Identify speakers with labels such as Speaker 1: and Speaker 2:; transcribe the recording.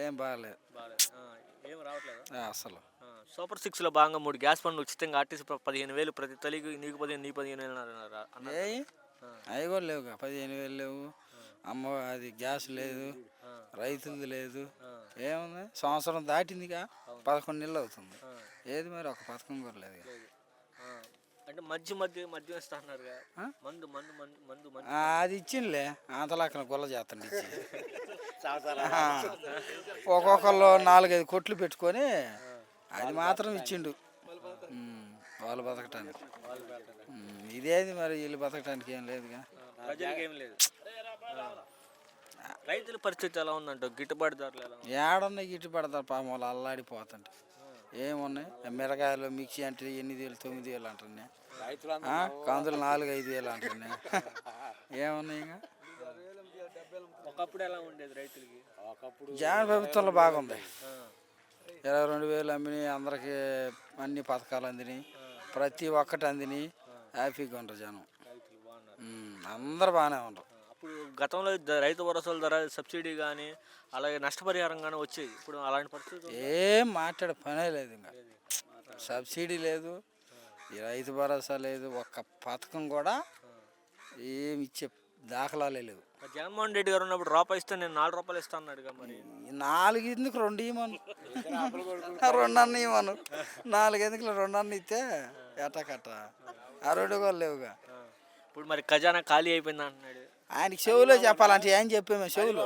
Speaker 1: ఏం బాగాలేదు.
Speaker 2: బాగాలేదు. ఏం రావట్లేదా?
Speaker 1: అసలు
Speaker 2: సూపర్ సిక్స్లో భాగంగా 3 గ్యాస్ బండ్లు ఉచితంగా ఆర్టీసీ 15,000 ప్రతి తల్లికి, నీకు 15 నీ 15 అన్నారు
Speaker 1: ఏ
Speaker 2: కదా.
Speaker 1: అవి కూడా లేవుగా, 15,000 లేవు. అమ్మ అది గ్యాస్ లేదు, రైతులది లేదు. ఏముంది, సంవత్సరం దాటిందిగా, 11 నెలలు అవుతుంది. ఏది మరి ఒక పథకం కూడా లేదు.
Speaker 2: అంటే మద్యం ఇస్తా అన్నారుగా, మందు మందు మందు మందు మందు
Speaker 1: అది ఇచ్చిందిలే, అంతలాక్కన గుల్ల చేస్తండి ఇచ్చి. ఒక్కొక్కళ్ళు 4-5 కొట్లు పెట్టుకొని అది మాత్రం ఇచ్చిండు వాళ్ళు బతకటానికి. ఇదేది మరి వీళ్ళు బతకటానికి ఏం లేదుగా,
Speaker 2: ప్రజలకి ఏం లేదు. రైతుల పరిస్థితి ఎలా ఉందంట, గిట్టుబాటు ధరలు ఎలా ఉంది?
Speaker 1: ఏడున్నాయి గిట్టుబడతారు పాపం, వాళ్ళు అల్లాడిపోతుంటే. ఏమున్నాయి, మిరగాయలు మిక్సీ అంటే 8,000 9,000 అంటున్నాయి, కందులు 4-5,000 అంటున్నాయి. ఏమున్నాయి ఇంకా.
Speaker 2: ఒకప్పుడు ఎలా ఉండేది రైతులకి?
Speaker 1: జగన్ ప్రభుత్వంలో బాగుంది. 22,000 అమ్మినాయి, అందరికీ అన్ని పథకాలు అందినాయి, ప్రతి ఒక్కటి అందినాయి. హ్యాపీగా ఉంటారు జనం, అందరు బాగానే ఉంటారు.
Speaker 2: అప్పుడు గతంలో రైతు భరోసాల ధర సబ్సిడీ కానీ అలాగే నష్టపరిహారం కానీ వచ్చేది. ఇప్పుడు అలాంటి పరిస్థితి
Speaker 1: ఏం మాట్లాడే పనే లేదు. ఇంకా సబ్సిడీ లేదు, ఈ రైతు భరోసా లేదు, ఒక్క పథకం కూడా ఏమి ఇచ్చే దాఖలాలే లేవు.
Speaker 2: జగన్మోహన్ రెడ్డి గారు ఉన్నప్పుడు రూపాయి ఇస్తే నేను 4 రూపాయలు ఇస్తాను అన్నాడుగా. మరి
Speaker 1: 4 ఎందుకు 2 ఇవ్వమను, 2 అన్న ఇవ్వను. 4 ఎందుకు 2 అన్న ఇస్తే ఎట్టకట్ట ఆ 2 కూడా లేవుగా.
Speaker 2: ఇప్పుడు మరి ఖజానా ఖాళీ అయిపోయింది అంటున్నాడు.
Speaker 1: ఆయనకి చెవులో చెప్పాలంటే ఏం చెప్పాము, చెవులో